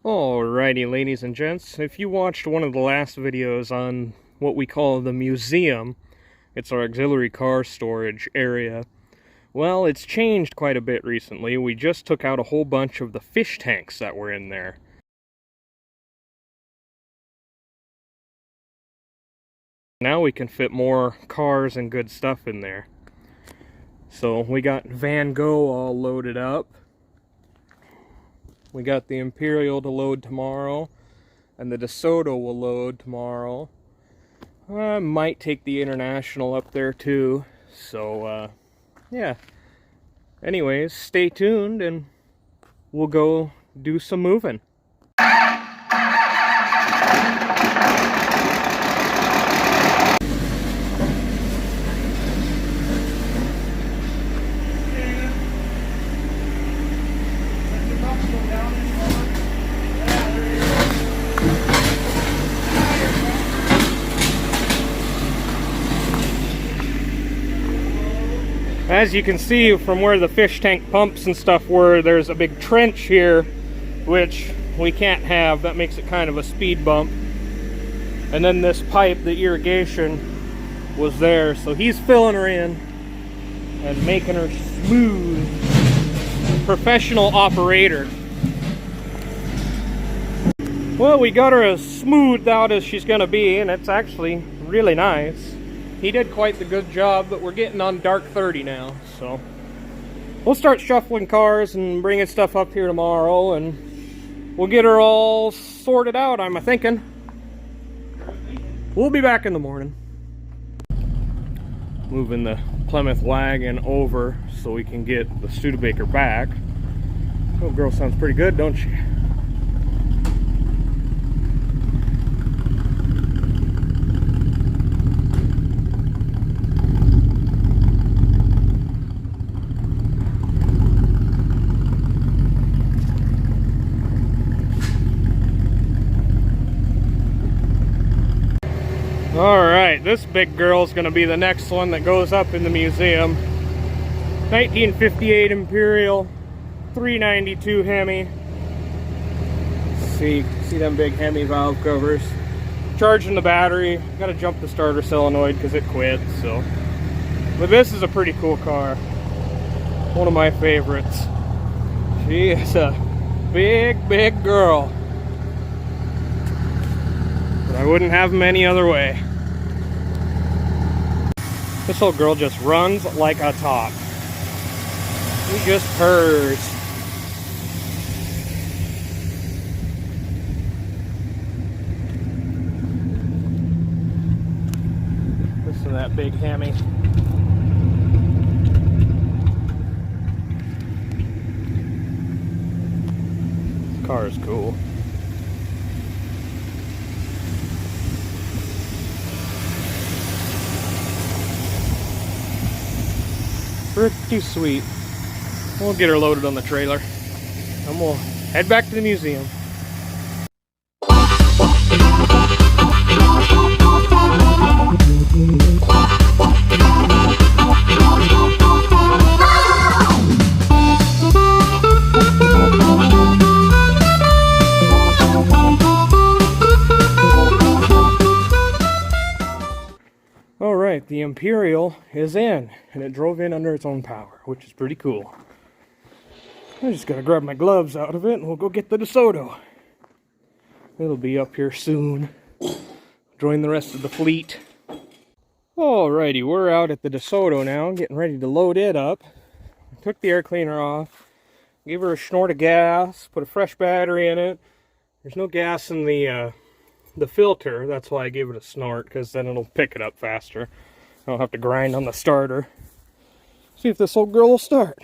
Alrighty, ladies and gents, if you watched one of the last videos on what we call the museum, it's our auxiliary car storage area, well, it's changed quite a bit recently. We just took out a whole bunch of the fish tanks that were in there. Now we can fit more cars and good stuff in there. So we got Van Gogh all loaded up. We got the Imperial to load tomorrow, and the Desoto will load tomorrow. I might take the International up there too, so yeah. Anyways, stay tuned and we'll go do some moving. As you can see from where the fish tank pumps and stuff were, there's a big trench here, which we can't have. That makes it kind of a speed bump. And then this pipe, the irrigation, was there. So he's filling her in and making her smooth. Professional operator. Well, we got her as smoothed out as she's going to be, and it's actually really nice. He did quite the good job, but we're getting on dark 30 now, so we'll start shuffling cars and bringing stuff up here tomorrow, and we'll get her all sorted out, I'm thinking. We'll be back in the morning. Moving the Plymouth wagon over so we can get the Studebaker back. Oh, girl, sounds pretty good, don't you? Alright, this big girl's gonna be the next one that goes up in the museum. 1958 Imperial 392 Hemi. See them big Hemi valve covers. Charging the battery. Gotta jump the starter solenoid because it quit, so. But this is a pretty cool car. One of my favorites. She is a big, big girl. But I wouldn't have them any other way. This old girl just runs like a top. She just purrs. Listen to that big Hemi. This car is cool. Pretty sweet. We'll get her loaded on the trailer and we'll head back to the museum. Alright, the Imperial is in, and it drove in under its own power, which is pretty cool. I just gotta grab my gloves out of it, and we'll go get the Desoto. It'll be up here soon. Join the rest of the fleet. Alrighty, we're out at the Desoto now, getting ready to load it up. I took the air cleaner off, gave her a snort of gas, put a fresh battery in it. There's no gas in the filter. That's why I gave it a snort, because then it'll pick it up faster. I don't have to grind on the starter. See if this old girl will start.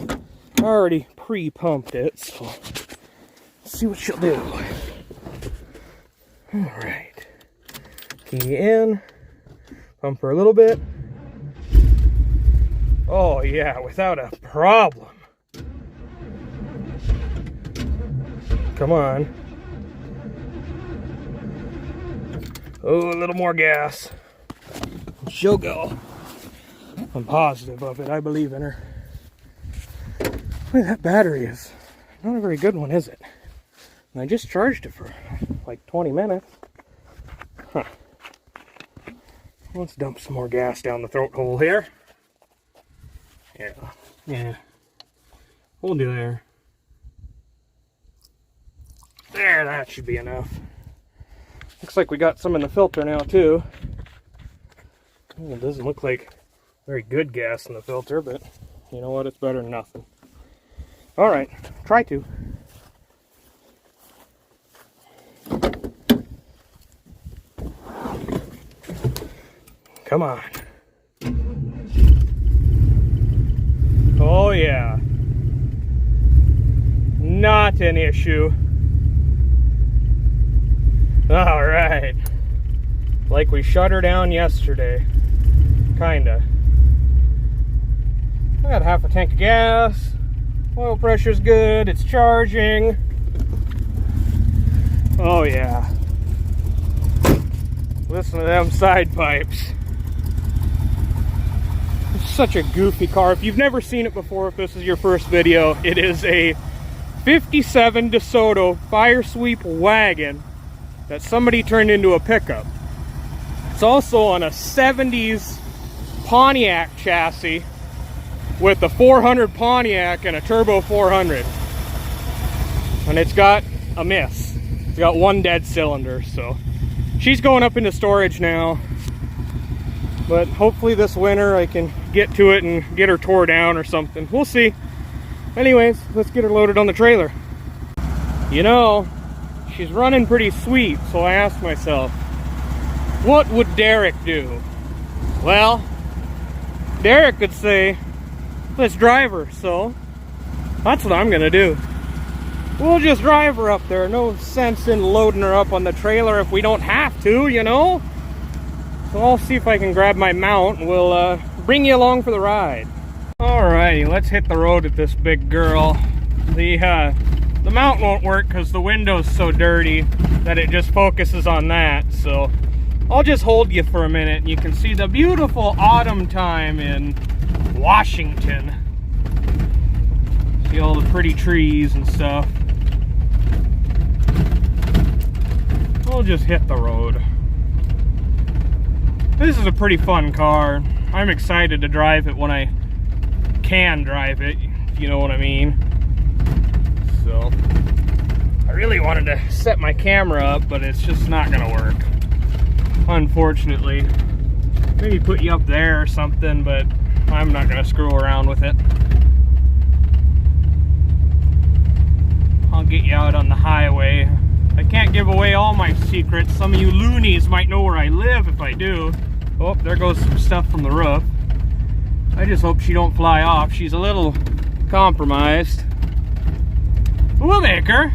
I already pre-pumped it, so let's see what she'll do. Alright. Key in. Pump her a little bit. Oh yeah, without a problem. Come on. Oh, a little more gas. She'll go. I'm positive of it. I believe in her. Boy, that battery is not a very good one, is it? And I just charged it for like 20 minutes. Huh. Let's dump some more gas down the throat hole here. Yeah. Hold you there. There, that should be enough. Looks like we got some in the filter now too. Well, it doesn't look like very good gas in the filter, but you know what? It's better than nothing. Alright, try to. Come on. Oh yeah. Not an issue. Alright. Like we shut her down yesterday. Kinda. I got half a tank of gas. Oil pressure's good. It's charging. Oh yeah. Listen to them side pipes. It's such a goofy car. If you've never seen it before, if this is your first video, it is a 57 DeSoto fire sweep wagon that somebody turned into a pickup. It's also on a 70s Pontiac chassis with a 400 Pontiac and a turbo 400. And it's got a miss. It's got one dead cylinder, so she's going up into storage now. But hopefully this winter I can get to it and get her tore down or something. We'll see. Anyways, let's get her loaded on the trailer. You know, she's running pretty sweet, so I asked myself, what would Derek do? Well, Derek could say, let's drive her, so that's what I'm gonna do. We'll just drive her up there. No sense in loading her up on the trailer if we don't have to, you know? So I'll see if I can grab my mount and we'll bring you along for the ride. Alrighty, let's hit the road with this big girl. The mount won't work because the window's so dirty that it just focuses on that. So I'll just hold you for a minute and you can see the beautiful autumn time in Washington. See all the pretty trees and stuff. We'll just hit the road. This is a pretty fun car. I'm excited to drive it when I can drive it, if you know what I mean. So, I really wanted to set my camera up, but it's just not gonna work, unfortunately. Maybe put you up there or something, but I'm not gonna screw around with it. I'll get you out on the highway. I can't give away all my secrets. Some of you loonies might know where I live if I do. Oh, there goes some stuff from the roof. I just hope she don't fly off. She's a little compromised. We'll make her.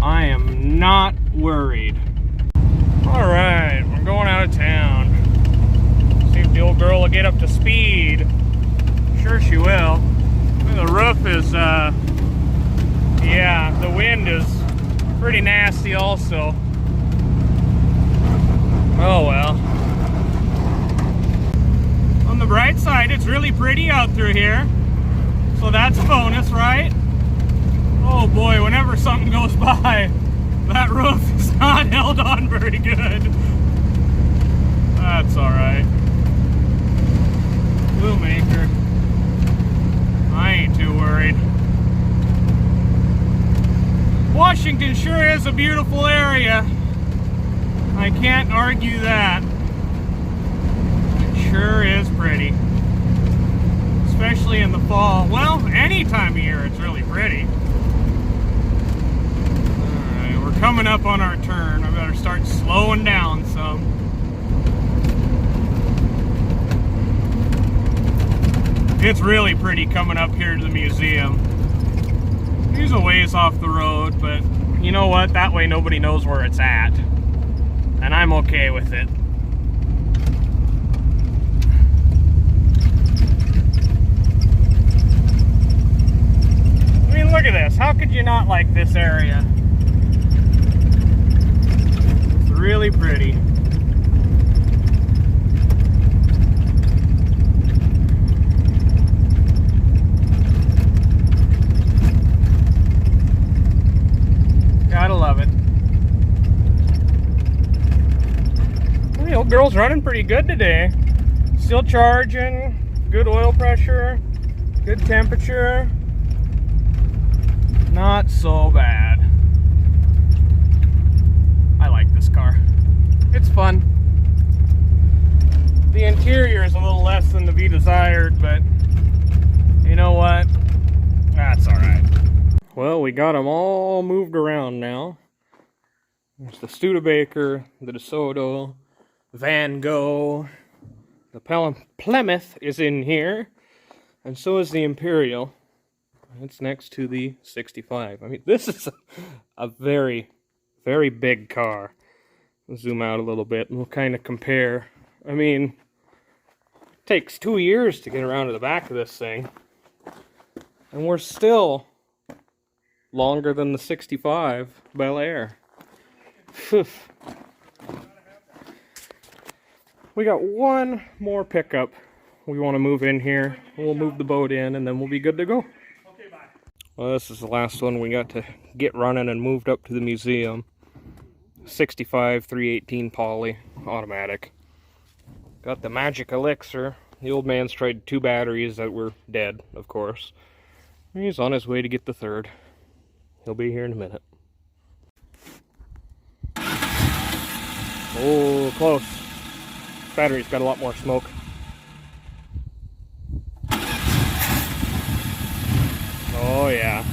I am not worried. Alright, we're going out of town. See if the old girl will get up to speed. Sure she will. The roof is, yeah, the wind is pretty nasty also. Oh well. On the bright side, it's really pretty out through here. So that's a bonus, right? Oh boy, whenever something goes by, that roof is not held on very good. That's alright. We'll make her. I ain't too worried. Washington sure is a beautiful area. I can't argue that. It sure is pretty. Especially in the fall. Well, any time of year it's really pretty. Alright, we're coming up on our turn. I better start slowing down some. It's really pretty coming up here to the museum. He's a ways off the road, but you know what? That way nobody knows where it's at. And I'm okay with it. I mean, look at this. How could you not like this area? It's really pretty. Gotta love it. The old girl's running pretty good today. Still charging, good oil pressure, good temperature. Not so bad. I like this car. It's fun. The interior is a little less than to be desired, but you know what? That's alright. Well, we got them all moved around now. There's the Studebaker, the DeSoto, Van Gogh, the Plymouth is in here, and so is the Imperial. It's next to the 65. I mean, this is a very, very big car. We'll zoom out a little bit and we'll kind of compare. I mean, it takes 2 years to get around to the back of this thing, and we're still longer than the 65 Bel Air. We got one more pickup we want to move in here. We'll move the boat in and then we'll be good to go. Okay, bye. Well, this is the last one we got to get running and moved up to the museum. 65 318 poly automatic. Got the magic elixir. The old man's tried 2 batteries that were dead, of course. He's on his way to get the 3rd. He'll be here in a minute. Oh, close. Battery's got a lot more smoke. Oh yeah.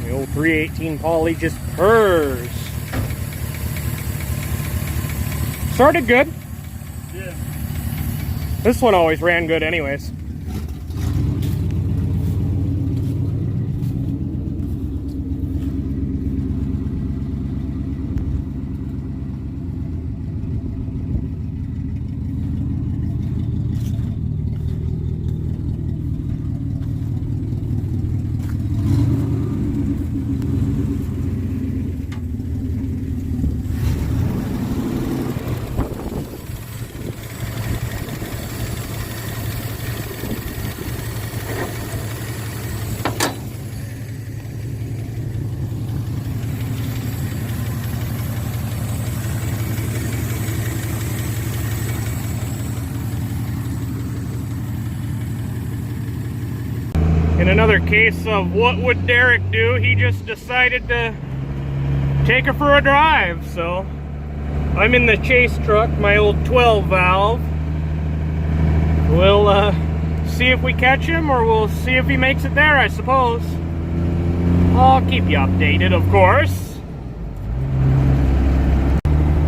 The old 318 poly just purrs. Started good. Yeah. This one always ran good anyways. In another case of what would Derek do, he just decided to take her for a drive. So I'm in the chase truck, my old 12 valve. We'll see if we catch him, or we'll see if he makes it there, I suppose. I'll keep you updated, of course.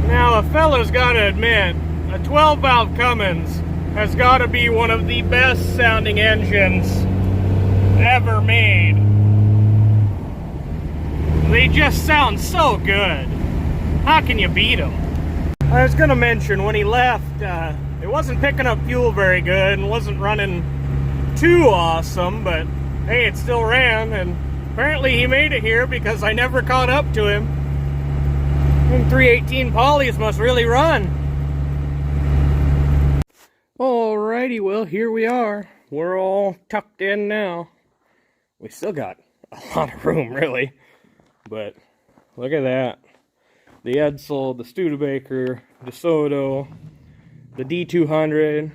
Now, a fella's gotta admit, a 12 valve Cummins has gotta be one of the best sounding engines ever made. They just sound so good. How can you beat them? I was gonna mention, when he left, it wasn't picking up fuel very good and wasn't running too awesome, but hey, it still ran, and apparently he made it here because I never caught up to him. Them 318 polys must really run. Alrighty, well, here we are. We're all tucked in now. We still got a lot of room, really. But look at that. The Edsel, the Studebaker, DeSoto, the D200,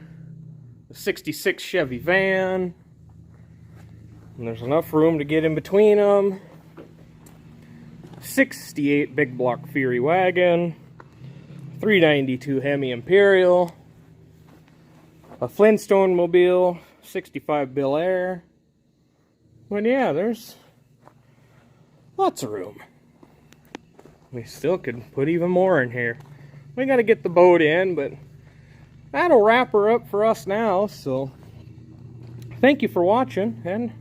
the 66 Chevy van. And there's enough room to get in between them. 68 big block Fury wagon. 392 Hemi Imperial. A Flintstone mobile. 65 Bel Air. But yeah, there's lots of room. We still could put even more in here. We gotta get the boat in, but that'll wrap her up for us now. So thank you for watching, and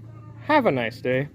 have a nice day.